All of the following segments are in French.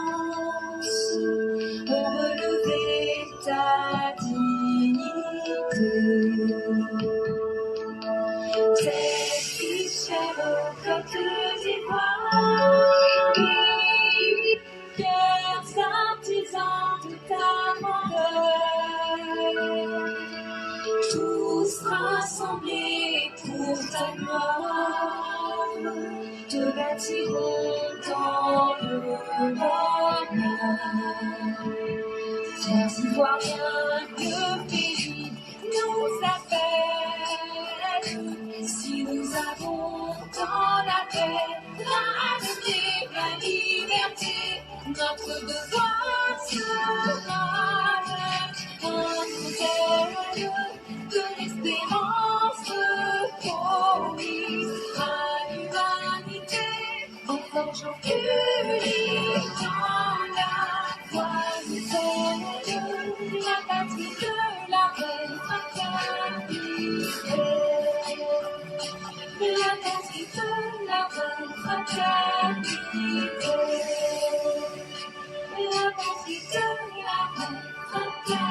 ont relevé ta dignité. Cette fichère aux côtes d'ivoire, cœurs artisans de ta grandeur, tous rassemblés pour ta gloire, te bâtiront dans le bonheur. Chers Ivoiriens, le pays nous appelle. Si nous avons dans la paix, la harmonie, la liberté, notre devoir sera un modèle de l'espérance promise à l'humanité, en forgeant unie dans la voie nouvelle, la patrie de la reine fraternité. La patrie de la reine fraternité. La patrie de la reine fraternité.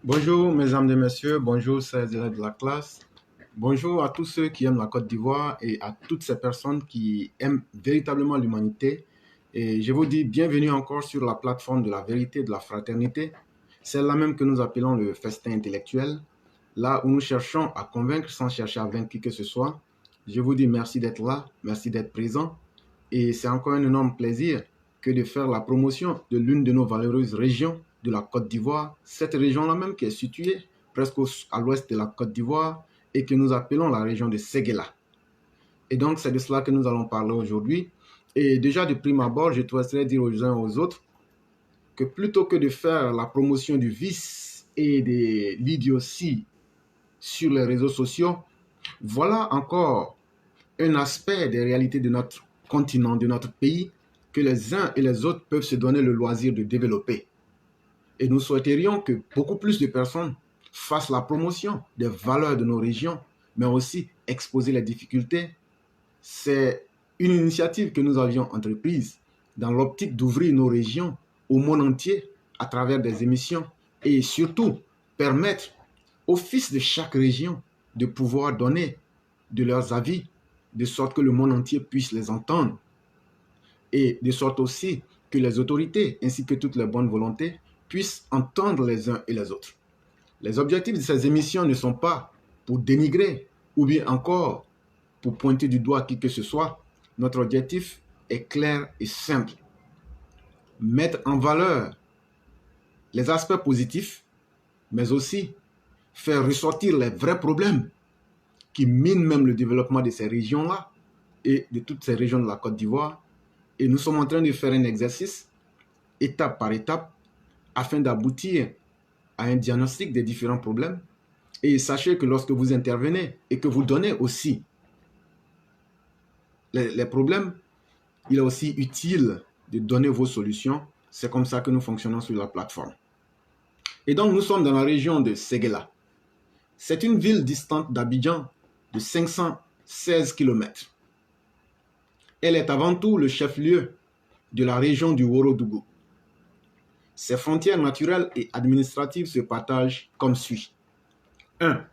Bonjour mesdames et messieurs, bonjour chers élèves de la classe, bonjour à tous ceux qui aiment la Côte d'Ivoire et à toutes ces personnes qui aiment véritablement l'humanité. Et je vous dis bienvenue encore sur la plateforme de la vérité et de la fraternité, celle-là même que nous appelons le festin intellectuel, là où nous cherchons à convaincre sans chercher à vaincre qui que ce soit. Je vous dis merci d'être là, merci d'être présent et c'est encore un énorme plaisir que de faire la promotion de l'une de nos valeureuses régions de la Côte d'Ivoire, cette région-là même qui est située presque à l'ouest de la Côte d'Ivoire et que nous appelons la région de Séguéla. Et donc, c'est de cela que nous allons parler aujourd'hui. Et déjà, de prime abord, je souhaiterais dire aux uns et aux autres que plutôt que de faire la promotion du vice et de l'idiotie sur les réseaux sociaux, voilà encore un aspect des réalités de notre continent, de notre pays, que les uns et les autres peuvent se donner le loisir de développer. Et nous souhaiterions que beaucoup plus de personnes fassent la promotion des valeurs de nos régions, mais aussi exposer les difficultés. C'est une initiative que nous avions entreprise dans l'optique d'ouvrir nos régions au monde entier à travers des émissions et surtout permettre aux fils de chaque région de pouvoir donner de leurs avis, de sorte que le monde entier puisse les entendre et de sorte aussi que les autorités ainsi que toutes les bonnes volontés puissent entendre les uns et les autres. Les objectifs de ces émissions ne sont pas pour dénigrer ou bien encore pour pointer du doigt qui que ce soit. Notre objectif est clair et simple. Mettre en valeur les aspects positifs, mais aussi faire ressortir les vrais problèmes qui minent même le développement de ces régions-là et de toutes ces régions de la Côte d'Ivoire. Et nous sommes en train de faire un exercice, étape par étape, afin d'aboutir à un diagnostic des différents problèmes. Et sachez que lorsque vous intervenez et que vous donnez aussi les problèmes, il est aussi utile de donner vos solutions. C'est comme ça que nous fonctionnons sur la plateforme. Et donc, nous sommes dans la région de Séguéla. C'est une ville distante d'Abidjan de 516 km. Elle est avant tout le chef-lieu de la région du Ourodougou. Ses frontières naturelles et administratives se partagent comme suit. 1.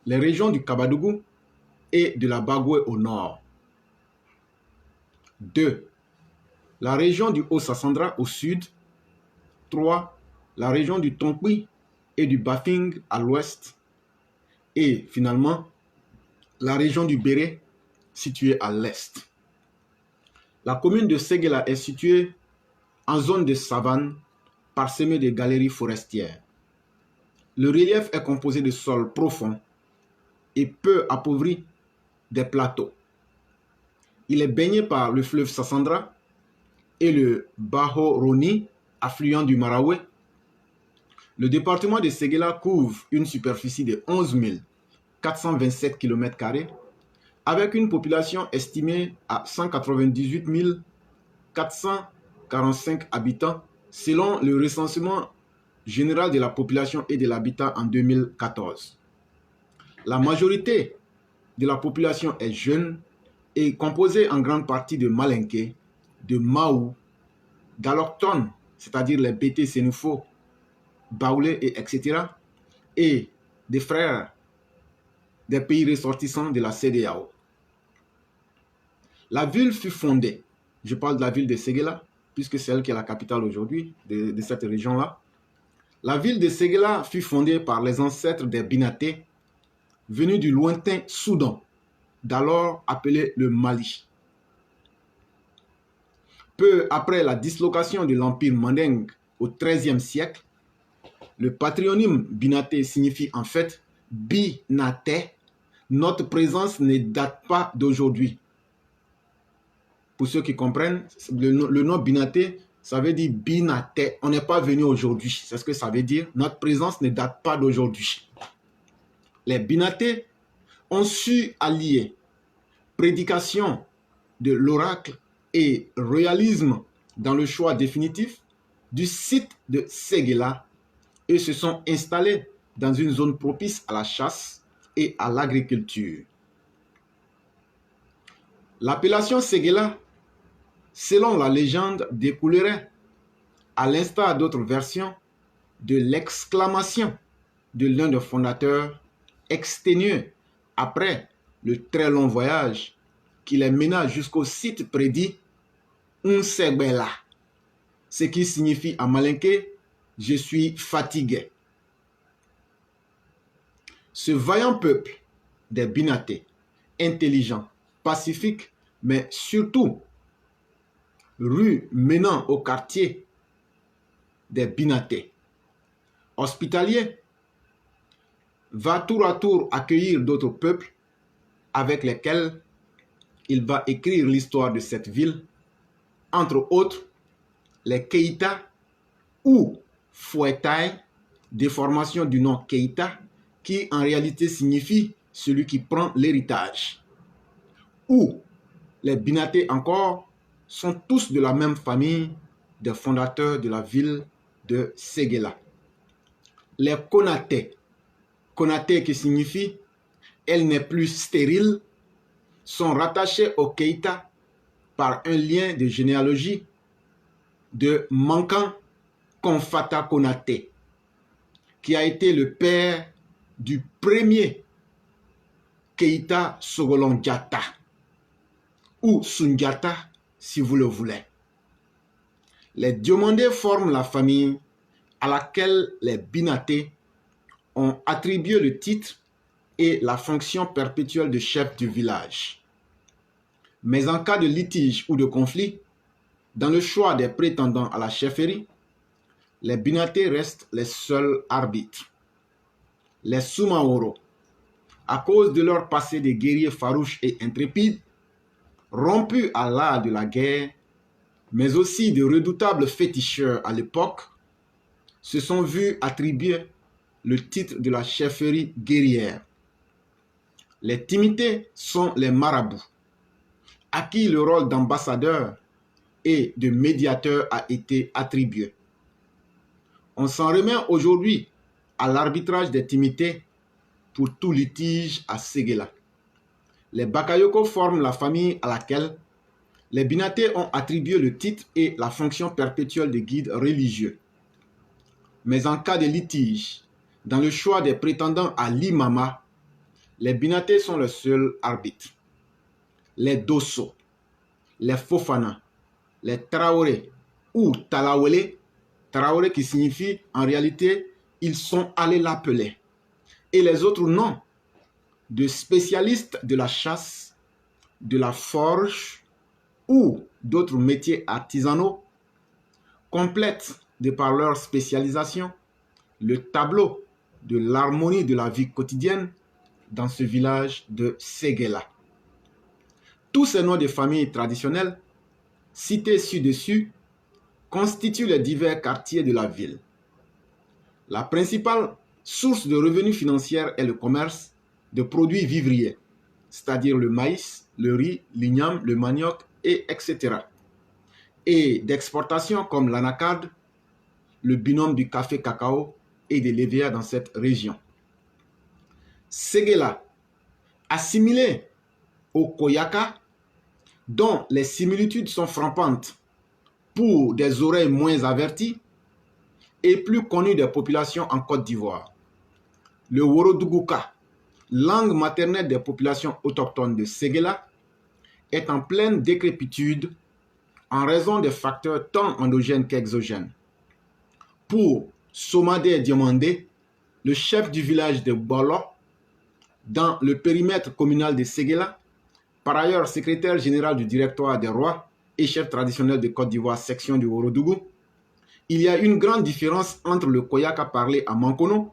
Les régions du Kabadougou et de la Bagoué au nord. 2. La région du Haut-Sassandra au sud. 3. La région du Tonkwi et du Bafing à l'ouest. Et finalement, la région du Béré située à l'est. La commune de Séguéla est située en zone de savane parsemée de galeries forestières. Le relief est composé de sols profonds et peu appauvris des plateaux. Il est baigné par le fleuve Sassandra et le Baho-Roni, affluent du Maraoué. Le département de Séguéla couvre une superficie de 11 427 km² avec une population estimée à 198 445 habitants selon le recensement général de la population et de l'habitat en 2014. La majorité de la population est jeune et composée en grande partie de Malinké, de Maou, d'allochtones, c'est-à-dire les Bété Sénoufo, Baoulé, etc., et des frères des pays ressortissants de la CEDEAO. La ville fut fondée, je parle de la ville de Séguéla, puisque c'est elle qui est la capitale aujourd'hui de cette région-là. La ville de Séguéla fut fondée par les ancêtres des Binaté, venus du lointain Soudan, d'alors appelé le Mali. Peu après la dislocation de l'empire mandingue au XIIIe siècle, le patronyme Binaté signifie en fait Binaté. Notre présence ne date pas d'aujourd'hui. Pour ceux qui comprennent, le nom Binaté, ça veut dire Binaté. On n'est pas venu aujourd'hui. C'est ce que ça veut dire. Notre présence ne date pas d'aujourd'hui. Les Binaté ont su allier prédication de l'oracle et réalisme dans le choix définitif du site de Séguéla et se sont installés dans une zone propice à la chasse et à l'agriculture. L'appellation Séguéla, selon la légende, découlerait, à l'instar d'autres versions, de l'exclamation de l'un des fondateurs exténués après le très long voyage qui les mena jusqu'au site prédit Unsegbela, ce qui signifie en malinké « je suis fatigué ». Ce vaillant peuple des Binaté, intelligent, pacifique, mais surtout rue menant au quartier des Binaté, hospitalier, va tour à tour accueillir d'autres peuples avec lesquels il va écrire l'histoire de cette ville, entre autres les Keïta ou Fouetai, déformation du nom Keïta, qui en réalité signifie celui qui prend l'héritage. Ou les Binaté encore sont tous de la même famille des fondateurs de la ville de Séguéla. Les Konaté, Konaté qui signifie elle n'est plus stérile, sont rattachés au Keïta par un lien de généalogie de Mankan Konfata Konaté, qui a été le père du premier Keïta Sogolon Diatta, ou Sundiata si vous le voulez. Les Diomandés forment la famille à laquelle les Binaté ont attribué le titre et la fonction perpétuelle de chef du village. Mais en cas de litige ou de conflit, dans le choix des prétendants à la chefferie, les Binaté restent les seuls arbitres. Les Soumaoro, à cause de leur passé de guerriers farouches et intrépides, rompus à l'art de la guerre, mais aussi de redoutables féticheurs à l'époque, se sont vus attribuer le titre de la chefferie guerrière. Les Timités sont les marabouts, à qui le rôle d'ambassadeur et de médiateur a été attribué. On s'en remet aujourd'hui à l'arbitrage des Timités pour tout litige à Séguéla. Les Bakayoko forment la famille à laquelle les Binaté ont attribué le titre et la fonction perpétuelle de guide religieux. Mais en cas de litige, dans le choix des prétendants à l'imama, les Binaté sont le seul arbitre. Les Dosso, les Fofana, les Traoré ou Talawele, Traoré qui signifie en réalité ils sont allés l'appeler, et les autres noms de spécialistes de la chasse, de la forge ou d'autres métiers artisanaux complètent de par leur spécialisation le tableau de l'harmonie de la vie quotidienne dans ce village de Séguéla. Tous ces noms de familles traditionnelles, cités ci-dessus, constituent les divers quartiers de la ville. La principale source de revenus financiers est le commerce de produits vivriers, c'est-à-dire le maïs, le riz, l'igname, le manioc, etc. Et d'exportation comme l'anacard, le binôme du café-cacao et des lévéas dans cette région. Séguéla, assimilé au Koyaka, dont les similitudes sont frappantes pour des oreilles moins averties, est plus connu des populations en Côte d'Ivoire. Le Worodougouka, langue maternelle des populations autochtones de Séguéla, est en pleine décrépitude en raison des facteurs tant endogènes qu'exogènes. Pour Somadé Diomandé, le chef du village de Bolo, dans le périmètre communal de Séguéla, par ailleurs secrétaire général du directoire des rois et chef traditionnel de Côte d'Ivoire section du Worodougou, il y a une grande différence entre le Koyaka parlé à Mankono,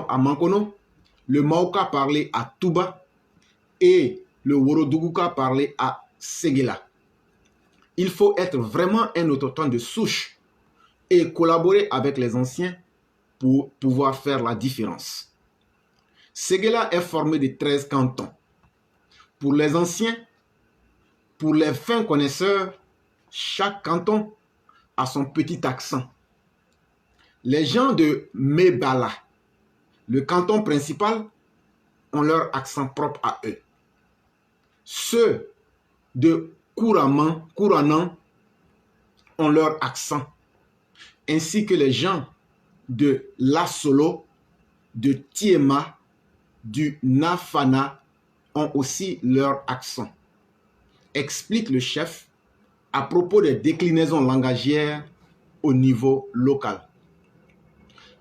à Mankono, le Mauka parlé à Touba et le Worodougouka parlé à Séguéla. Il faut être vraiment un autochtone de souche et collaborer avec les anciens pour pouvoir faire la différence. Séguéla est formé de 13 cantons. Pour les anciens, pour les fins connaisseurs, chaque canton a son petit accent. Les gens de Mébala, le canton principal, ont leur accent propre à eux. Ceux de Kouranan ont leur accent, ainsi que les gens de l'Asolo, de Tiema, du Nafana ont aussi leur accent, explique le chef à propos des déclinaisons langagières au niveau local.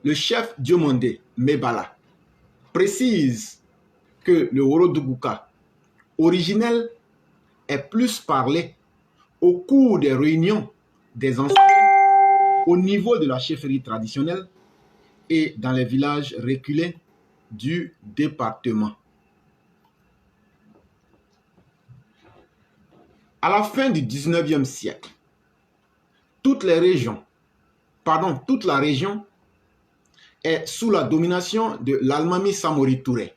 Le chef Diomandé Mebala précise que le Wolodougouka originel est plus parlé au cours des réunions des anciens au niveau de la chefferie traditionnelle et dans les villages reculés du département. À la fin du 19e siècle, toute la région est sous la domination de l'Almami Samori Touré,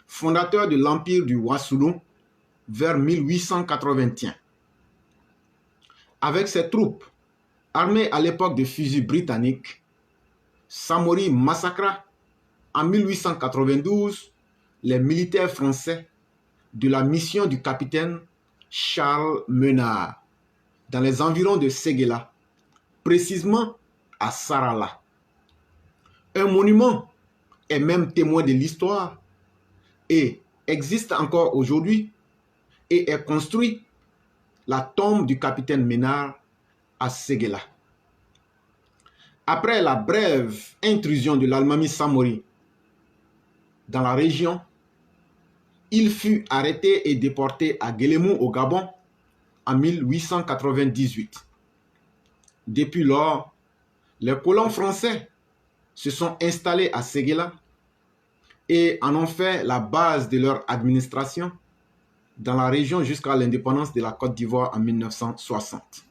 fondateur de l'empire du Wassoulou vers 1881. Avec ses troupes armées à l'époque des fusils britanniques, Samori massacra en 1892 les militaires français de la mission du capitaine Charles Menard dans les environs de Séguéla, précisément à Sarala. Un monument est même témoin de l'histoire et existe encore aujourd'hui et est construit la tombe du capitaine Menard à Séguéla. Après la brève intrusion de l'Almami Samori dans la région, il fut arrêté et déporté à Guélémou au Gabon en 1898. Depuis lors, les colons français se sont installés à Séguéla et en ont fait la base de leur administration dans la région jusqu'à l'indépendance de la Côte d'Ivoire en 1960.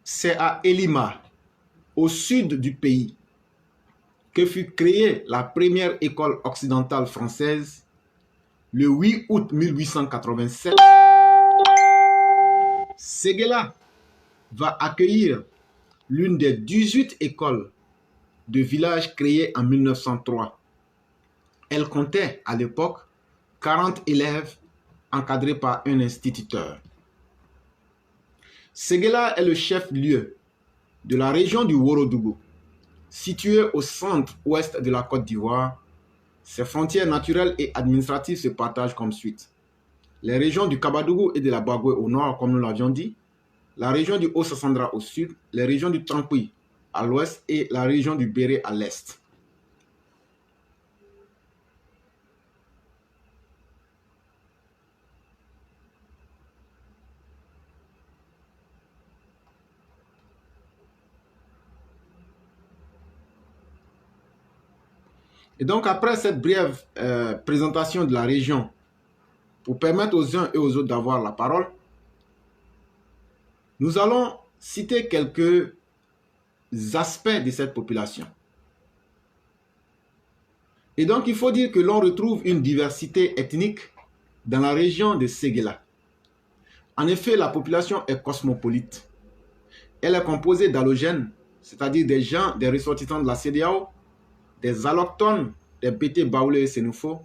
C'est à Elima, au sud du pays, que fut créée la première école occidentale française le 8 août 1887. Séguéla va accueillir l'une des 18 écoles de village créées en 1903. Elle comptait à l'époque 40 élèves encadrés par un instituteur. Séguéla est le chef-lieu de la région du Worodougou, située au centre-ouest de la Côte d'Ivoire. Ses frontières naturelles et administratives se partagent comme suit. Les régions du Kabadougou et de la Bagoué au nord, comme nous l'avions dit, la région du Haut-Sassandra au sud, les régions du Trankoui à l'ouest et la région du Béré à l'est. Et donc, après cette brève présentation de la région, pour permettre aux uns et aux autres d'avoir la parole, nous allons citer quelques aspects de cette population. Et donc, il faut dire que l'on retrouve une diversité ethnique dans la région de Séguéla. En effet, la population est cosmopolite. Elle est composée d'allogènes, c'est-à-dire des gens, des ressortissants de la CEDEAO, des allochtones, des Bété, Baoulé et Sénoufo,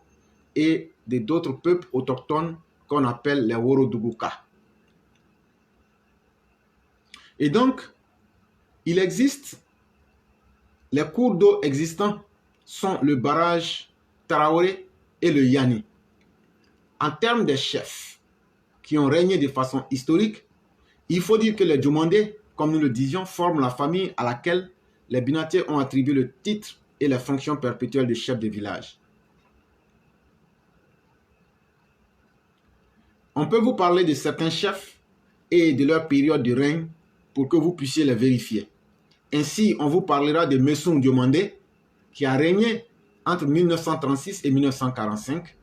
et d'autres peuples autochtones qu'on appelle les Worodougouka. Et donc, il existe, les cours d'eau existants sont le barrage Traoré et le Yani. En termes des chefs qui ont régné de façon historique, il faut dire que les Diomandés, comme nous le disions, forment la famille à laquelle les Binatiers ont attribué le titre et les fonctions perpétuelles de chef de village. On peut vous parler de certains chefs et de leur période de règne pour que vous puissiez les vérifier. Ainsi, on vous parlera de Messoum Diomandé, qui a régné entre 1936 et 1945.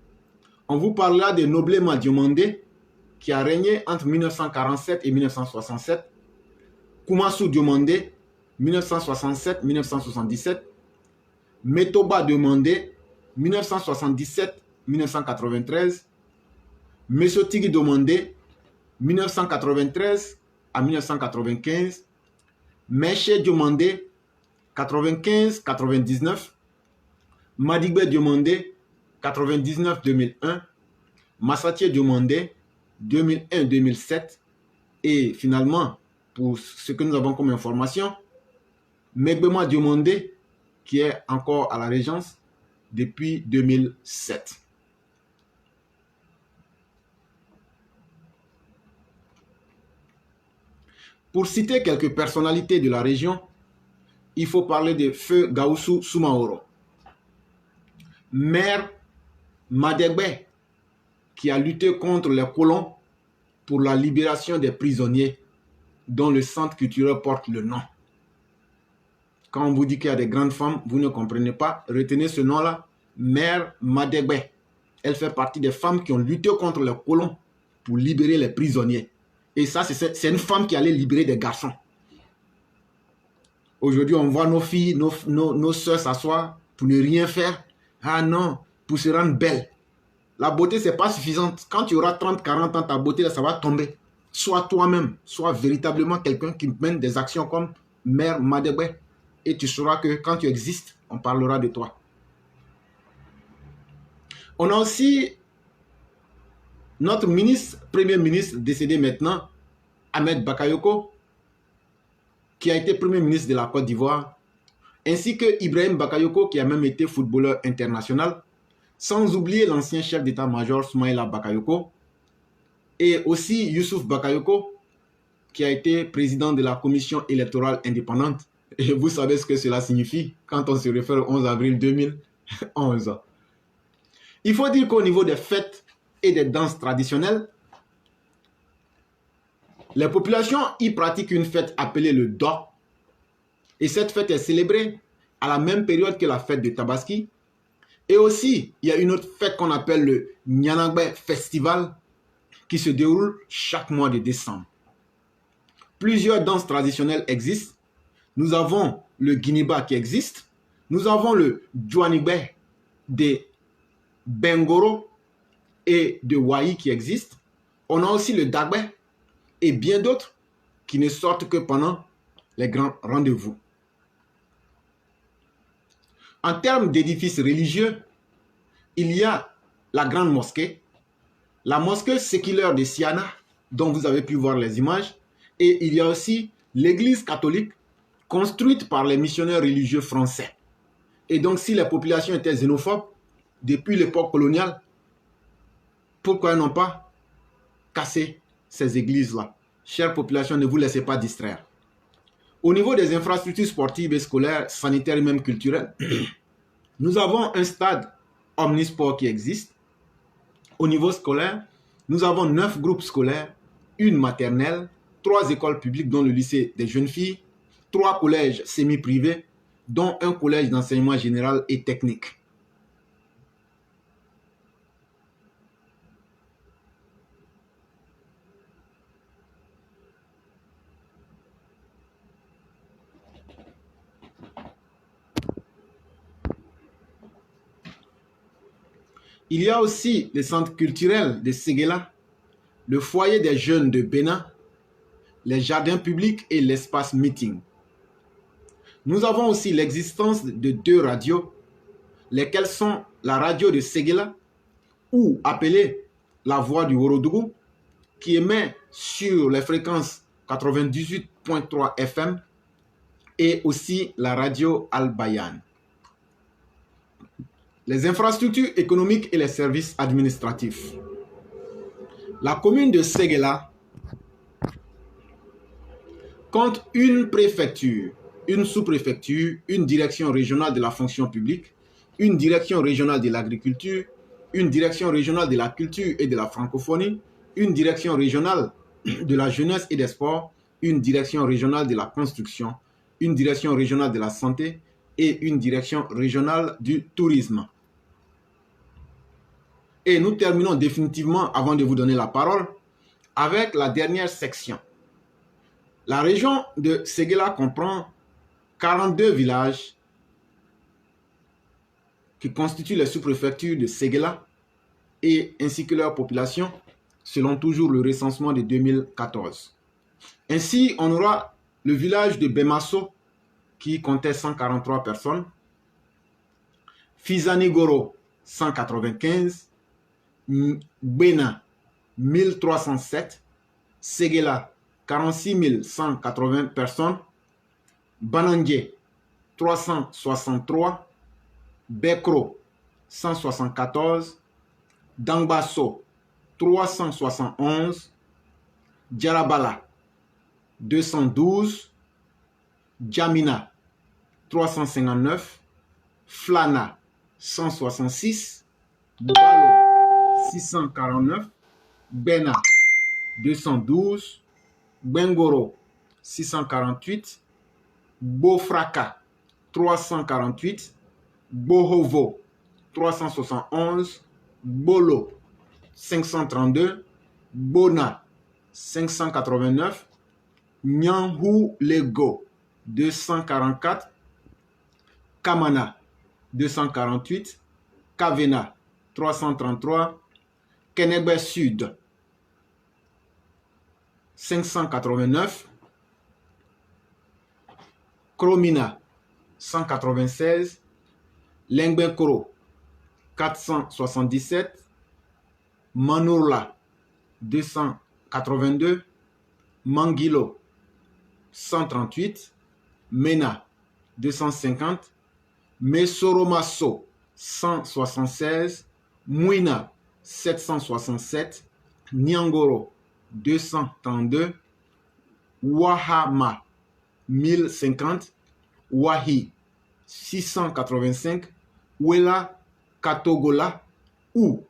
On vous parlera de Noblema Diomandé, qui a régné entre 1947 et 1967. Koumassou Diomandé, 1967-1977. Metoba Domandé, 1977-1993. Mesotigi Domandé, 1993 à 1995. Meche Diomandé, 95-99. Madigbe Diomandé, 99-2001. Massatier Diomandé, 2001-2007. Et finalement, pour ce que nous avons comme information, Megbema Diomandé, qui est encore à la régence depuis 2007. Pour citer quelques personnalités de la région, il faut parler de Feu Gaussou Soumaoro, maire Madegbe, qui a lutté contre les colons pour la libération des prisonniers, dont le centre culturel porte le nom. Quand on vous dit qu'il y a des grandes femmes, vous ne comprenez pas. Retenez ce nom-là, Mère Madegbe. Elle fait partie des femmes qui ont lutté contre les colons pour libérer les prisonniers. Et ça, c'est une femme qui allait libérer des garçons. Aujourd'hui, on voit nos filles, nos soeurs s'asseoir pour ne rien faire. Ah non, pour se rendre belle. La beauté, ce n'est pas suffisante. Quand tu auras 30, 40 ans, ta beauté, ça va tomber. Sois toi-même, sois véritablement quelqu'un qui mène des actions comme Mère Madegbe. Et tu sauras que quand tu existes, on parlera de toi. On a aussi notre premier ministre décédé maintenant, Ahmed Bakayoko, qui a été premier ministre de la Côte d'Ivoire, ainsi que Ibrahim Bakayoko, qui a même été footballeur international, sans oublier l'ancien chef d'état-major Soumaïla Bakayoko, et aussi Youssouf Bakayoko, qui a été président de la commission électorale indépendante. Et vous savez ce que cela signifie quand on se réfère au 11 avril 2011. Il faut dire qu'au niveau des fêtes et des danses traditionnelles, les populations y pratiquent une fête appelée le Do. Et cette fête est célébrée à la même période que la fête de Tabaski. Et aussi, il y a une autre fête qu'on appelle le Nyanagbe Festival qui se déroule chaque mois de décembre. Plusieurs danses traditionnelles existent. Nous avons le Guiniba qui existe. Nous avons le Djouanigbe des Bengoro et de Waï qui existe. On a aussi le Dagbe et bien d'autres qui ne sortent que pendant les grands rendez-vous. En termes d'édifices religieux, il y a la grande mosquée, la mosquée séculaire de Siana, dont vous avez pu voir les images, et il y a aussi l'église catholique construite par les missionnaires religieux français. Et donc, si les populations étaient xénophobes, depuis l'époque coloniale, pourquoi ils n'ont pas cassé ces églises-là? Chère population, ne vous laissez pas distraire. Au niveau des infrastructures sportives et scolaires, sanitaires et même culturelles, nous avons un stade omnisport qui existe. Au niveau scolaire, nous avons 9 groupes scolaires, une maternelle, 3 écoles publiques dont le lycée des jeunes filles, 3 collèges semi-privés, dont un collège d'enseignement général et technique. Il y a aussi le centre culturel de Séguéla, le foyer des jeunes de Bénin, les jardins publics et l'espace meeting. Nous avons aussi l'existence de 2 radios, lesquelles sont la radio de Séguéla, ou appelée la voix du Worodougou, qui émet sur les fréquences 98.3 FM, et aussi la radio Al-Bayan. Les infrastructures économiques et les services administratifs. La commune de Séguéla compte une préfecture, une sous-préfecture, une direction régionale de la fonction publique, une direction régionale de l'agriculture, une direction régionale de la culture et de la francophonie, une direction régionale de la jeunesse et des sports, une direction régionale de la construction, une direction régionale de la santé et une direction régionale du tourisme. Et nous terminons définitivement, avant de vous donner la parole, avec la dernière section. La région de Séguéla comprend 42 villages qui constituent les sous-préfectures de Ségéla et ainsi que leur population, selon toujours le recensement de 2014. Ainsi, on aura le village de Bemasso qui comptait 143 personnes, Fizanigoro 195, Bena 1307, Ségéla 46 180 personnes, Banandje 363, Bekro 174, Dangbasso 371, Djarabala 212, Djamina 359, Flana 166, Balo 649, Bena 212, Bengoro 648, Bofraka 348, Bohovo 371, Bolo 532, Bona 589, Nyanghu Lego 244, Kamana 248, Kavena 333, Kenegbe Sud 589, Kromina 196, Lengbenkoro 477, Manurla 282, Mangilo 138, Mena 250, Mesoromaso 176, Mouina 767, Nyangoro 232, Wahama 1050, Wahi 685, Wela Katogola ou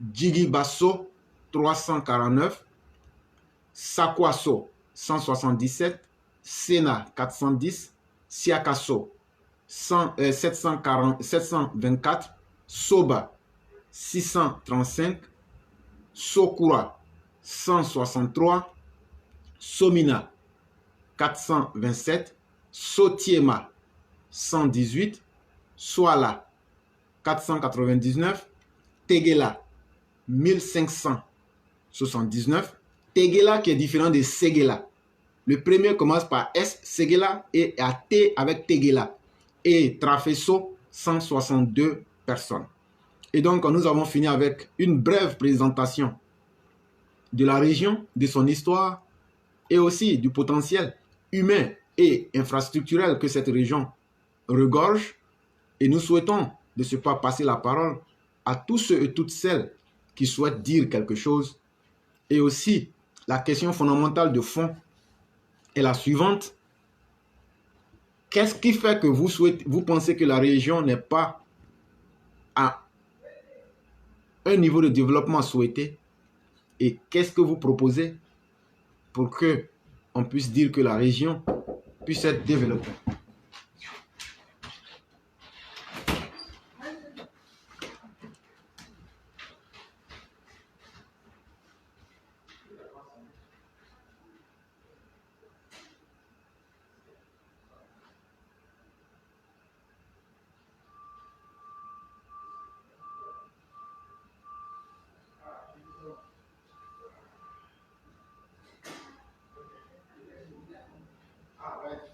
Djigibasso 349, Sakwaso 177, Sena 410, Siakasso 724, Soba 635, Sokura 163, Somina 427, Sotiema 118, Swala 499, Tegela 1579, Tegela qui est différent de Ségéla. Le premier commence par S, Ségéla, et à T avec Tegela. Et Trafesso, 162 personnes. Et donc, nous avons fini avec une brève présentation de la région, de son histoire, et aussi du potentiel humain et infrastructurel que cette région regorge. Et nous souhaitons de ce pas passer la parole à tous ceux et toutes celles qui souhaitent dire quelque chose. Et aussi, la question fondamentale de fond est la suivante. Qu'est-ce qui fait que vous pensez que la région n'est pas à un niveau de développement souhaité? Et qu'est-ce que vous proposez pour que on puisse dire que la région puisse être développée?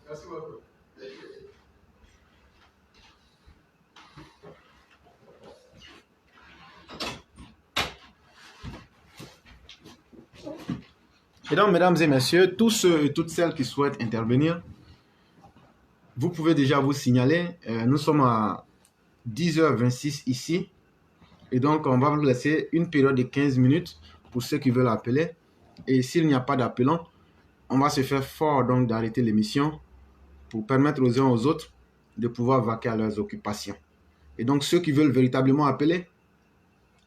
Merci beaucoup. Et donc, mesdames et messieurs, tous ceux et toutes celles qui souhaitent intervenir, vous pouvez déjà vous signaler. Nous sommes à 10h26 ici. Et donc, on va vous laisser une période de 15 minutes pour ceux qui veulent appeler. Et s'il n'y a pas d'appelant, on va se faire fort donc d'arrêter l'émission pour permettre aux uns aux autres de pouvoir vaquer à leurs occupations. Et donc, ceux qui veulent véritablement appeler,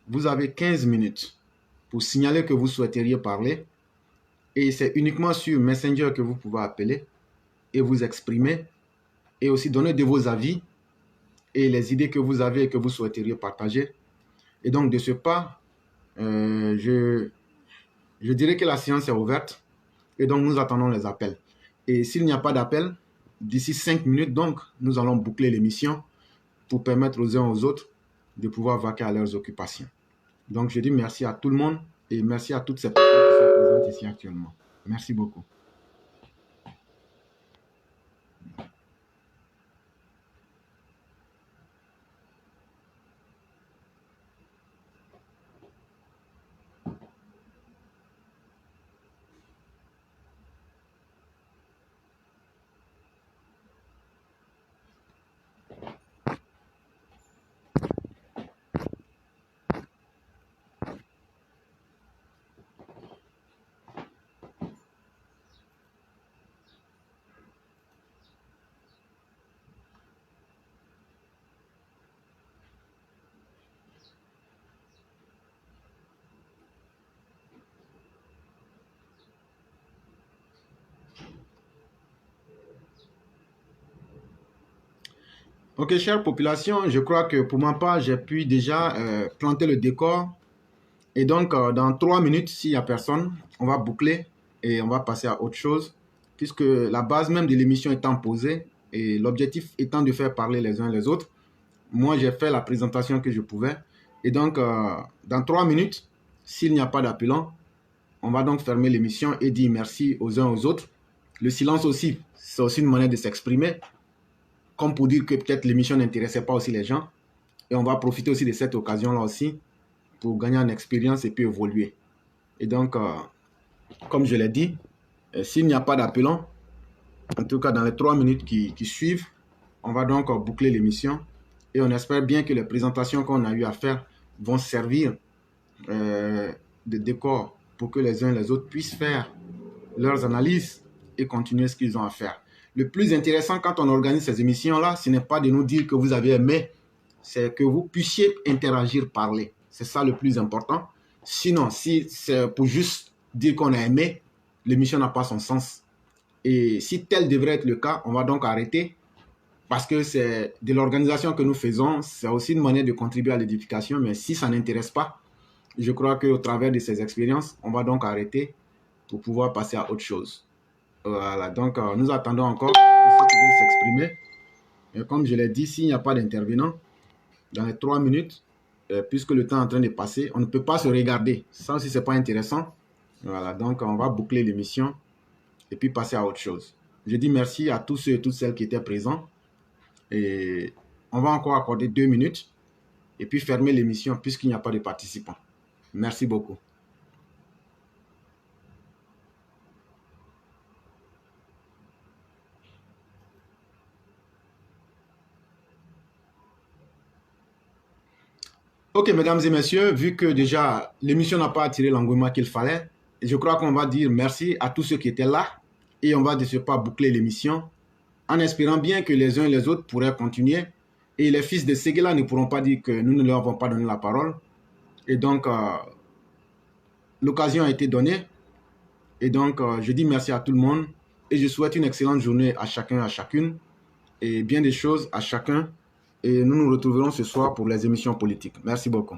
vous avez 15 minutes pour signaler que vous souhaiteriez parler. Et c'est uniquement sur Messenger que vous pouvez appeler et vous exprimer et aussi donner de vos avis et les idées que vous avez et que vous souhaiteriez partager. Et donc, de ce pas, je dirais que la séance est ouverte et donc nous attendons les appels. Et s'il n'y a pas d'appel, d'ici 5 minutes, donc, nous allons boucler l'émission pour permettre aux uns aux autres de pouvoir vaquer à leurs occupations. Donc, je dis merci à tout le monde et merci à toutes ces personnes qui sont présentes ici actuellement. Merci beaucoup. Ok, chère population, je crois que pour ma part, j'ai pu déjà planter le décor. Et donc, dans 3 minutes, s'il n'y a personne, on va boucler et on va passer à autre chose, puisque la base même de l'émission étant posée et l'objectif étant de faire parler les uns les autres, moi, j'ai fait la présentation que je pouvais. Et donc, dans 3 minutes, s'il n'y a pas d'appelant, on va donc fermer l'émission et dire merci aux uns aux autres. Le silence aussi, c'est aussi une manière de s'exprimer, comme pour dire que peut-être l'émission n'intéressait pas aussi les gens. Et on va profiter aussi de cette occasion-là aussi pour gagner en expérience et puis évoluer. Et donc, comme je l'ai dit, s'il n'y a pas d'appelant, en tout cas dans les 3 minutes qui suivent, on va donc boucler l'émission et on espère bien que les présentations qu'on a eu à faire vont servir de décor pour que les uns et les autres puissent faire leurs analyses et continuer ce qu'ils ont à faire. Le plus intéressant quand on organise ces émissions-là, ce n'est pas de nous dire que vous avez aimé, c'est que vous puissiez interagir, parler. C'est ça le plus important. Sinon, si c'est pour juste dire qu'on a aimé, l'émission n'a pas son sens. Et si tel devrait être le cas, on va donc arrêter parce que c'est de l'organisation que nous faisons. C'est aussi une manière de contribuer à l'édification. Mais si ça n'intéresse pas, je crois qu'au travers de ces expériences, on va donc arrêter pour pouvoir passer à autre chose. Voilà, donc nous attendons encore pour ceux qui veulent s'exprimer. Et comme je l'ai dit, s'il n'y a pas d'intervenant, dans les 3 minutes, puisque le temps est en train de passer, on ne peut pas se regarder. Ça aussi, ce n'est pas intéressant. Voilà, donc on va boucler l'émission et puis passer à autre chose. Je dis merci à tous ceux et toutes celles qui étaient présents. Et on va encore accorder 2 minutes et puis fermer l'émission puisqu'il n'y a pas de participants. Merci beaucoup. Ok, mesdames et messieurs, vu que déjà l'émission n'a pas attiré l'engouement qu'il fallait, je crois qu'on va dire merci à tous ceux qui étaient là et on va de ce pas boucler l'émission en espérant bien que les uns et les autres pourraient continuer et les fils de Séguéla ne pourront pas dire que nous ne leur avons pas donné la parole. Et donc, l'occasion a été donnée et donc je dis merci à tout le monde et je souhaite une excellente journée à chacun et à chacune et bien des choses à chacun et nous nous retrouverons ce soir pour les émissions politiques. Merci beaucoup.